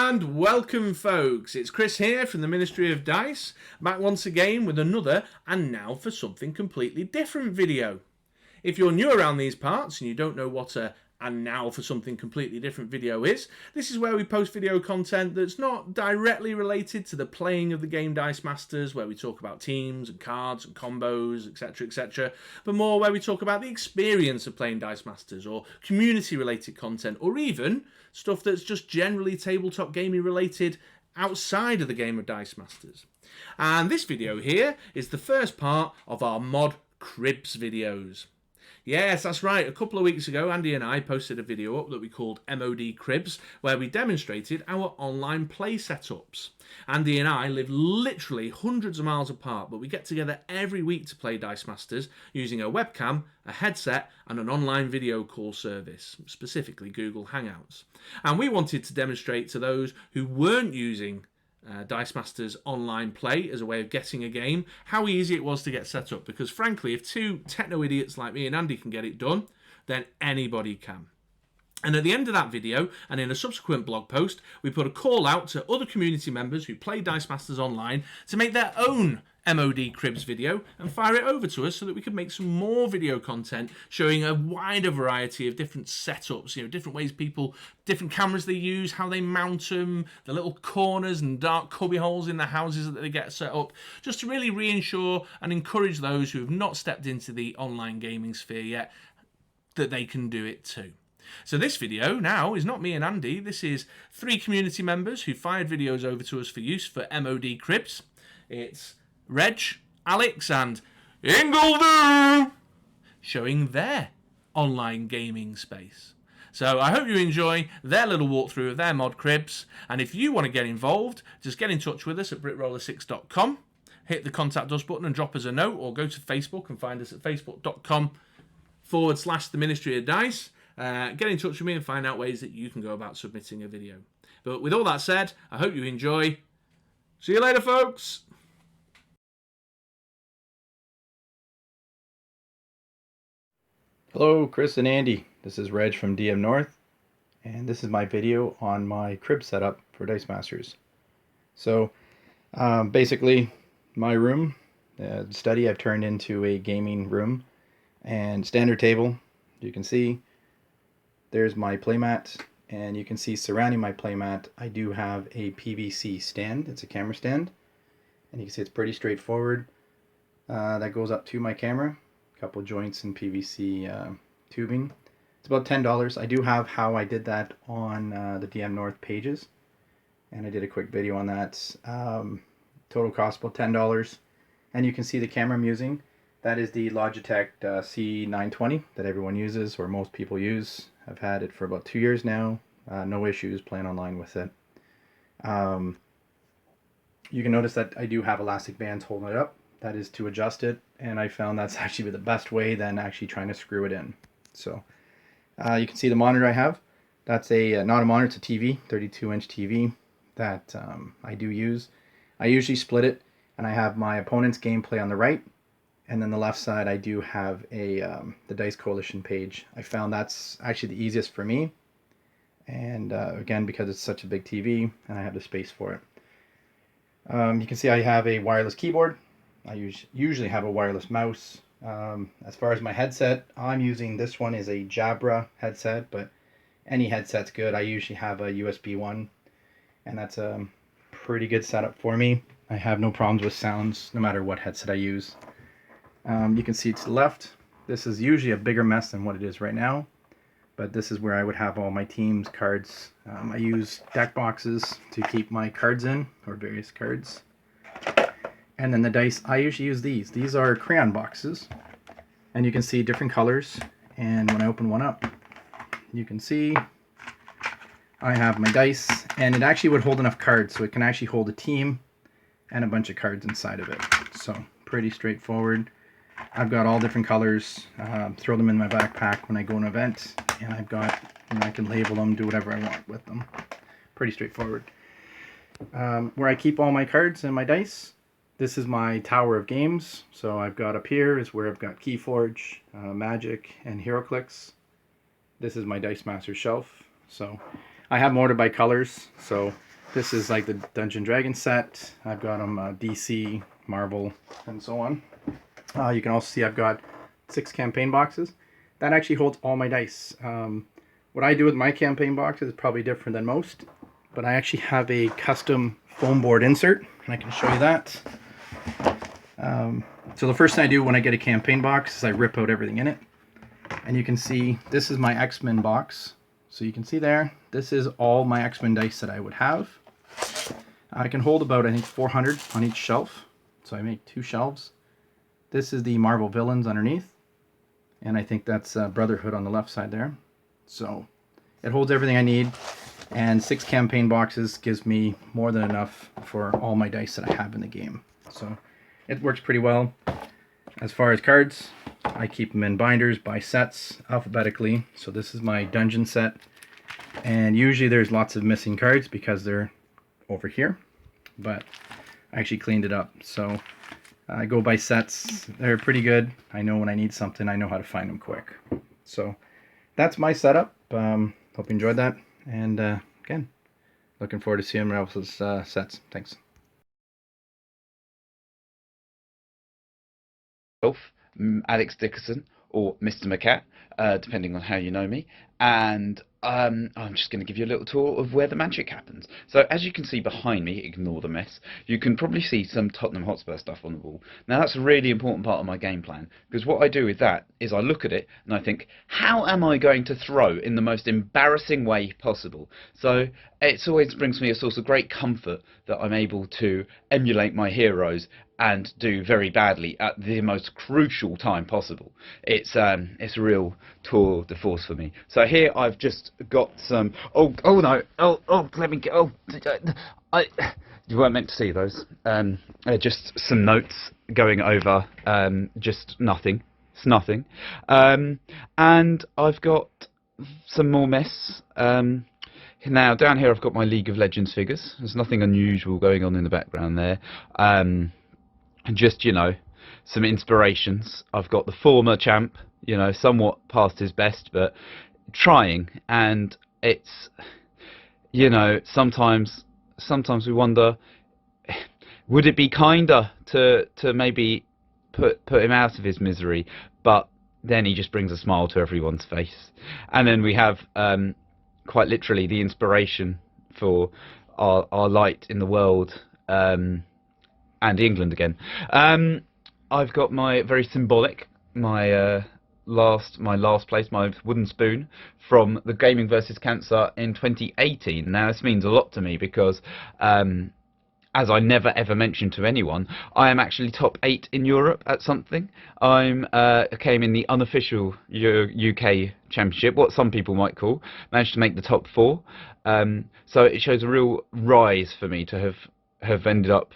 And welcome folks, it's Chris here from the Ministry of Dice, back once again with another and now for something completely different video. If you're new around these parts and you don't know what a and now for something completely different video is, this is where we post video content that's not directly related to the playing of the game Dice Masters, where we talk about teams and cards and combos, etc, but more where we talk about the experience of playing Dice Masters, or community related content, or even stuff that's just generally tabletop gaming related outside of the game of Dice Masters. And this video here is the first part of our MoDCribZ videos. Yes, that's right. A couple of weeks ago, Andy and I posted a video up that we called MoDCribZ, where we demonstrated our online play setups. Andy and I live literally hundreds of miles apart, but we get together every week to play Dice Masters using a webcam, a headset, and an online video call service, specifically Google Hangouts. And we wanted to demonstrate to those who weren't using Dice Masters online play as a way of getting a game, how easy it was to get set up, because frankly if two techno idiots like me and Andy can get it done, then anybody can. And at the end of that video, and in a subsequent blog post, we put a call out to other community members who play Dice Masters online to make their own MoDCribZ video and fire it over to us so that we could make some more video content showing a wider variety of different setups, different ways people, different cameras they use, how they mount them, the little corners and dark cubby holes in the houses that they get set up, just to really reassure and encourage those who have not stepped into the online gaming sphere yet that they can do it too. So this video now is not me and Andy, this is 3 community members who fired videos over to us for use for MoDCribZ. It's Reg, Alex and Ingledo showing their online gaming space. So I hope you enjoy their little walkthrough of their MoDCribZ, and if you want to get involved, just get in touch with us at brickroller6.com, hit the contact us button and drop us a note, or go to Facebook and find us at facebook.com/the Ministry of Dice. Get in touch with me and find out ways that you can go about submitting a video. But with all that said, I hope you enjoy. See you later, folks. Hello, Chris and Andy. This is Reg from DM North, and this is my video on my crib setup for Dice Masters. So, basically, my room, study, I've turned into a gaming room, and standard table. You can see there's my playmat, and you can see surrounding my playmat, I do have a PVC stand. It's a camera stand, and you can see it's pretty straightforward. That goes up to my camera. Couple joints in PVC tubing. It's about $10. I do have how I did that on the DM North pages, and I did a quick video on that. Total cost about $10, and you can see the camera I'm using. That is the Logitech C920 that everyone uses, or most people use. I've had it for about 2 years now. No issues playing online with it. You can notice that I do have elastic bands holding it up. That is to adjust it, and I found that's actually the best way than actually trying to screw it in. So you can see the monitor I have. That's not a monitor, it's a TV, 32-inch TV that I do use. I usually split it, and I have my opponent's gameplay on the right, and then the left side I do have the Dice Coalition page. I found that's actually the easiest for me, and again, because it's such a big TV and I have the space for it. You can see I have a wireless keyboard. I usually have a wireless mouse. As far as my headset, I'm using this one is a Jabra headset, but any headset's good. I usually have a USB one, and that's a pretty good setup for me. I have no problems with sounds no matter what headset I use. You can see to the left, this is usually a bigger mess than what it is right now, but this is where I would have all my team's cards. I use deck boxes to keep my cards in, or various cards. And then the dice, I usually use these. These are crayon boxes, and you can see different colors. And when I open one up, you can see I have my dice, and it actually would hold enough cards, so it can actually hold a team and a bunch of cards inside of it. So pretty straightforward. I've got all different colors. Throw them in my backpack when I go to an event, and I can label them, do whatever I want with them. Pretty straightforward. Where I keep all my cards and my dice. This is my tower of games. So I've got up here is where I've got Keyforge, Magic, and HeroClix. This is my Dice Master shelf. So I have them ordered by colors. So This is like the Dungeon Dragon set. I've got them DC, Marvel, and so on. You can also see I've got 6 campaign boxes. That actually holds all my dice. What I do with my campaign box is probably different than most, but I actually have a custom foam board insert, and I can show you that. So the first thing I do when I get a campaign box is I rip out everything in it. And you can see this is my X-Men box. So you can see there, this is all my X-Men dice that I would have. I can hold about, I think, 400 on each shelf. So I make 2 shelves. This is the Marvel villains underneath. And I think that's Brotherhood on the left side there. So it holds everything I need. And 6 campaign boxes gives me more than enough for all my dice that I have in the game. So it works pretty well. As far as cards, I keep them in binders by sets alphabetically. So this is my dungeon set. And usually there's lots of missing cards because they're over here. But I actually cleaned it up. So I go by sets. They're pretty good. I know when I need something, I know how to find them quick. So that's my setup. Hope you enjoyed that. And again, looking forward to seeing everyone else's sets. Thanks. Alex Dickerson, or Mr. McCat, depending on how you know me, and I'm just going to give you a little tour of where the magic happens. So as you can see behind me, ignore the mess, you can probably see some Tottenham Hotspur stuff on the wall. Now that's a really important part of my game plan, because what I do with that is I look at it and I think, how am I going to throw in the most embarrassing way possible? So it always brings me a source of great comfort that I'm able to emulate my heroes and do very badly at the most crucial time possible. It's a real tour de force for me. So here I've just got some. Oh no! Let me go. You weren't meant to see those. Just some notes going over. Just nothing. It's nothing. And I've got some more mess. Now down here I've got my League of Legends figures. There's nothing unusual going on in the background there. And just, you know, some inspirations. I've got the former champ, you know, somewhat past his best, but trying. And it's, you know, sometimes we wonder, would it be kinder to maybe put him out of his misery? But then he just brings a smile to everyone's face. And then we have quite literally the inspiration for our light in the world. And England again. I've got my very symbolic, my last place, my wooden spoon from the Gaming vs Cancer in 2018. Now this means a lot to me because, as I never ever mentioned to anyone, I am actually top 8 in Europe at something. I came in the unofficial UK Championship, what some people might call, managed to make the top 4. So it shows a real rise for me to have ended up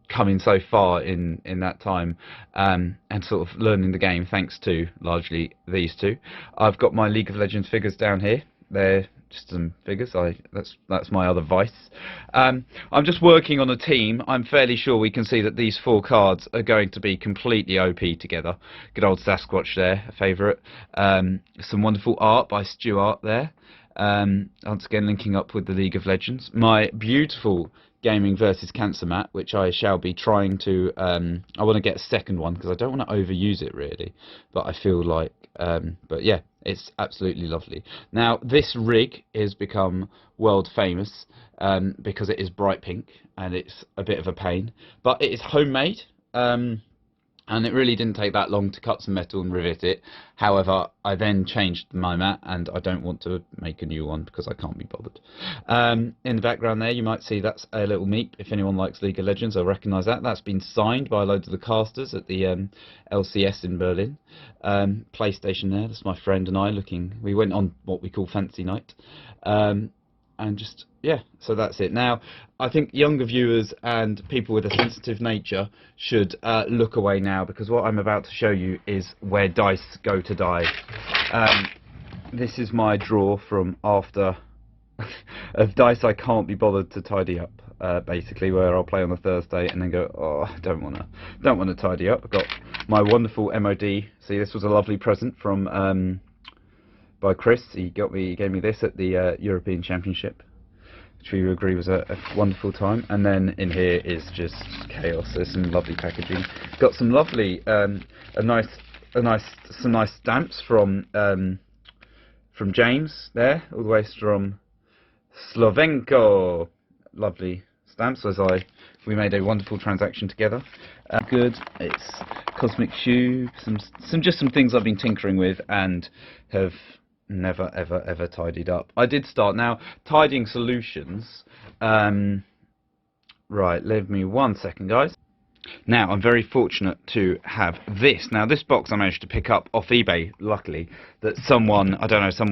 coming so far in that time, and sort of learning the game thanks to largely these two. I've got my League of Legends figures down here. They're just some figures. That's my other vice. I'm just working on a team. I'm fairly sure we can see that these 4 cards are going to be completely OP together. Good old Sasquatch there, a favourite. Some wonderful art by Stuart there. Once again linking up with the League of Legends. My beautiful Gaming vs Cancer mat, which I shall be trying to, I want to get a second one because I don't want to overuse it really, but I feel like, but yeah, it's absolutely lovely. Now this rig has become world famous because it is bright pink and it's a bit of a pain, but it is homemade. And it really didn't take that long to cut some metal and rivet it. However, I then changed my mat, and I don't want to make a new one because I can't be bothered. In the background there, you might see that's a little meep. If anyone likes League of Legends, I'll recognise that. That's been signed by loads of the casters at the LCS in Berlin. PlayStation there, that's my friend and I looking. We went on what we call fancy night. And just, yeah, so that's it. Now, I think younger viewers and people with a sensitive nature should look away now, because what I'm about to show you is where dice go to die. This is my drawer from after of dice I can't be bothered to tidy up, basically, where I'll play on a Thursday and then go, oh, I don't want to tidy up. I've got my wonderful MoD. See, this was a lovely present from by Chris. He gave me this at the European Championship. which we agree was a wonderful time. And then in here is just chaos. There's some lovely packaging. Got some lovely, some nice stamps from James there, all the way from Slovenko. Lovely stamps. We made a wonderful transaction together. Good. It's Cosmic Shoe. Some things I've been tinkering with and have never ever tidied up. I did start now tidying solutions. Right, leave me 1 second, guys. Now, I'm very fortunate to have this. Now, this box I managed to pick up off eBay, luckily, that someone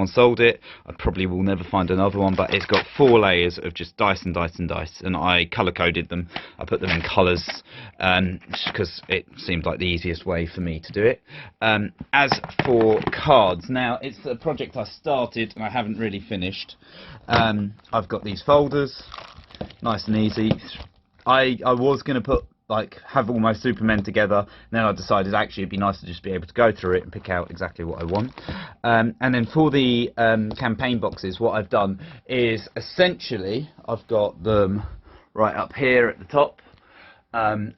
sold it. I probably will never find another one, but it's got 4 layers of just dice and dice and dice, and I colour-coded them. I put them in colours, because it seemed like the easiest way for me to do it. As for cards, now, it's a project I started and I haven't really finished. I've got these folders, nice and easy. I was going to have all my Supermen together, and then I decided actually it'd be nice to just be able to go through it and pick out exactly what I want. And then for the campaign boxes, what I've done is essentially I've got them right up here at the top, and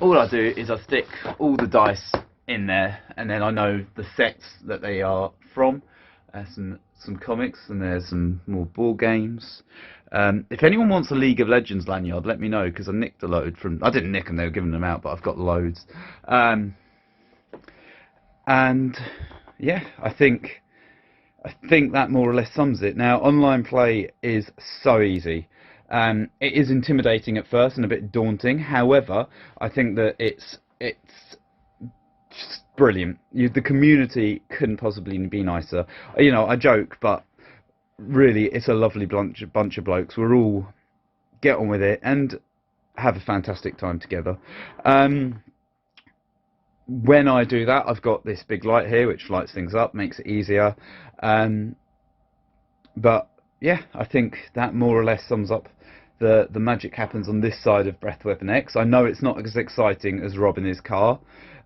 all I do is I stick all the dice in there, and then I know the sets that they are from. Some comics, and there's some more board games. If anyone wants a League of Legends lanyard, let me know, because I nicked a load from... I didn't nick them, they were giving them out, but I've got loads. And yeah, I think that more or less sums it. Now, online play is so easy. It is intimidating at first and a bit daunting. However, I think that it's just brilliant. The community couldn't possibly be nicer. You know, I joke, but really, it's a lovely bunch of blokes. We're all get on with it and have a fantastic time together. When I do that, I've got this big light here which lights things up, makes it easier. But yeah, I think that more or less sums up the magic happens on this side of Breath Weapon X. I know it's not as exciting as Rob in his car,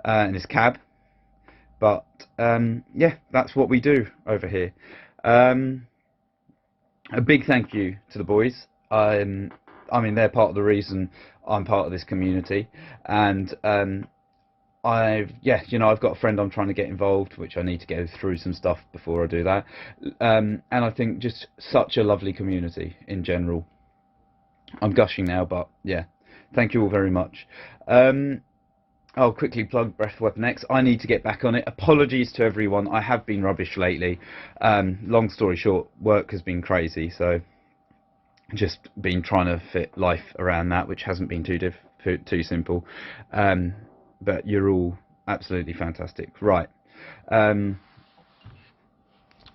in his cab, but yeah, that's what we do over here. A big thank you to the boys. I mean, they're part of the reason I'm part of this community, and I've got a friend I'm trying to get involved, which I need to go through some stuff before I do that. And I think just such a lovely community in general. I'm gushing now, but yeah, thank you all very much. I'll quickly plug Breath Weapon X. I need to get back on it. Apologies to everyone. I have been rubbish lately. Long story short, work has been crazy, so just been trying to fit life around that, which hasn't been too simple. But you're all absolutely fantastic. Right.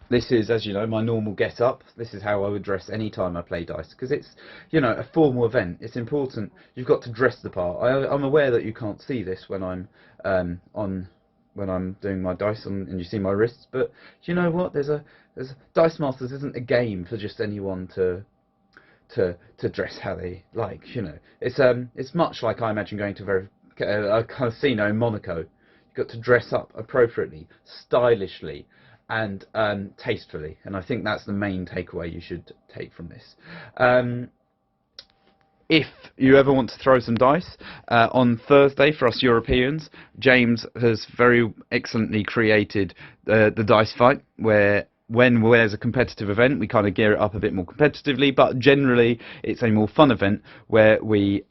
This is, as you know, my normal get-up. This is how I would dress any time I play dice, because it's, you know, a formal event. It's important. You've got to dress the part. I'm aware that you can't see this when I'm when I'm doing my dice and you see my wrists, but you know what? There's Dice Masters isn't a game for just anyone to dress how they like. You know, it's much like I imagine going to a casino in Monaco. You've got to dress up appropriately, stylishly, and tastefully, and I think that's the main takeaway you should take from this. If you ever want to throw some dice, on Thursday for us Europeans, James has very excellently created the dice fight, where when there's a competitive event, we kind of gear it up a bit more competitively, but generally it's a more fun event where we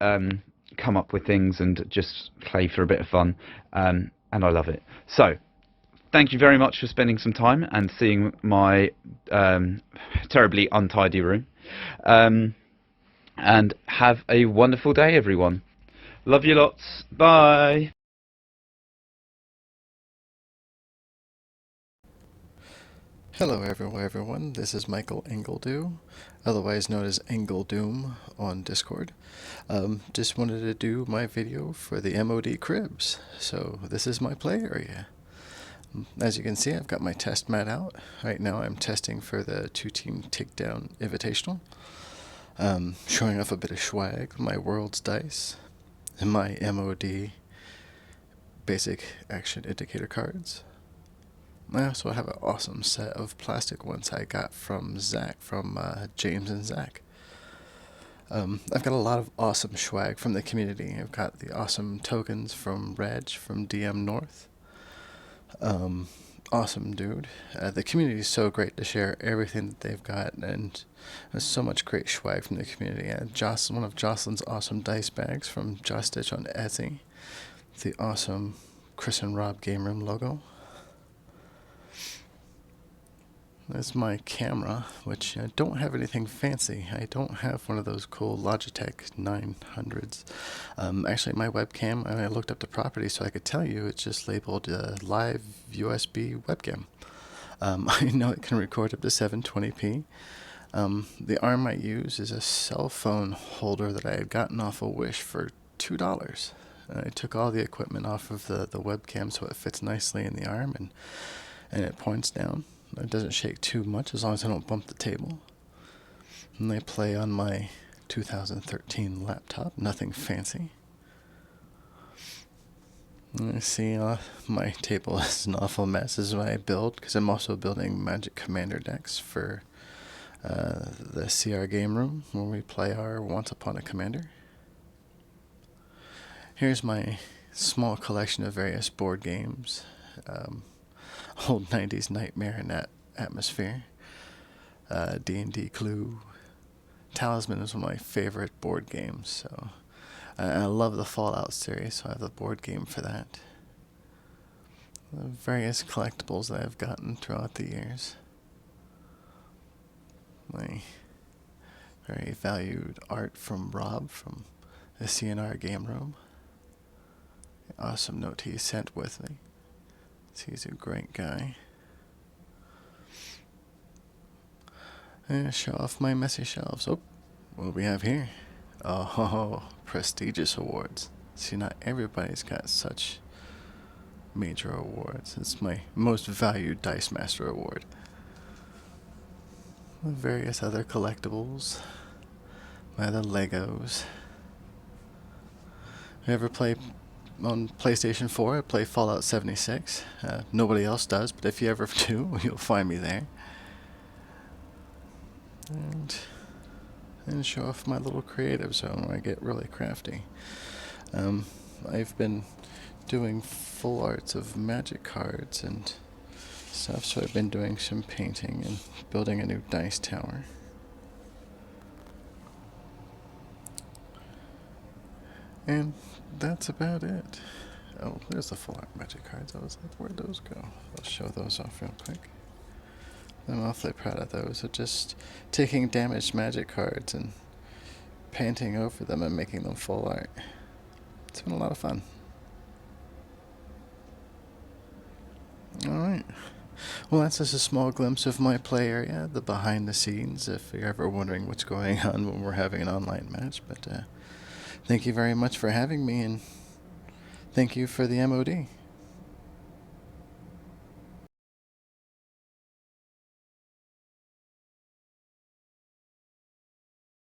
come up with things and just play for a bit of fun, and I love it. So, thank you very much for spending some time and seeing my terribly untidy room. And have a wonderful day, everyone. Love you lots. Bye. Hello everyone, this is Michael Ingledew, otherwise known as Ingledoom on Discord. Just wanted to do my video for the MoDCribZ, so this is my play area. As you can see, I've got my test mat out. Right now I'm testing for the 2-team takedown invitational. Showing off a bit of swag, my world's dice, and my MoD basic action indicator cards. I also have an awesome set of plastic ones I got from Zach, from James and Zach. I've got a lot of awesome swag from the community. I've got the awesome tokens from Reg from DM North. Awesome dude. The community is so great to share everything that they've got, and there's so much great swag from the community. One of Jocelyn's awesome dice bags from Joss Stitch on Etsy. The awesome Chris and Rob Game Room logo. There's my camera, which I don't have anything fancy. I don't have one of those cool Logitech 900s. Actually, my webcam, I looked up the properties so I could tell you, it's just labeled live USB webcam. I know it can record up to 720p. The arm I use is a cell phone holder that I had gotten off of Wish for $2. I took all the equipment off of the webcam so it fits nicely in the arm, and it points down. It doesn't shake too much as long as I don't bump the table. And they play on my 2013 laptop, nothing fancy. And I see my table is an awful mess. This is what I build, because I'm also building Magic Commander decks for the CR game room, where we play our Once Upon a Commander. Here's my small collection of various board games. Old 90s Nightmare and that Atmosphere, D&D Clue. Talisman is one of my favorite board games, so I love the Fallout series, so I have the board game for that. The various collectibles that I've gotten throughout the years. My very valued art from Rob from the CNR Game Room. Awesome note he sent with me. He's a great guy. And show off my messy shelves. Oh, what do we have here? Oh, prestigious awards. See, not everybody's got such major awards. It's my most valued Dice Master award. Various other collectibles. My other Legos. You ever play on PlayStation 4, I play Fallout 76. Nobody else does, but if you ever do, you'll find me there. And show off my little creative zone where I get really crafty. I've been doing full arts of Magic cards and stuff, so I've been doing some painting and building a new dice tower. And that's about it. Oh, there's the full art Magic cards. I was like, where'd those go? I'll show those off real quick. I'm awfully proud of those. Of just taking damaged Magic cards and painting over them and making them full art. It's been a lot of fun. Alright. Well, that's just a small glimpse of my play area, the behind the scenes, if you're ever wondering what's going on when we're having an online match. But thank you very much for having me, and thank you for the MOD.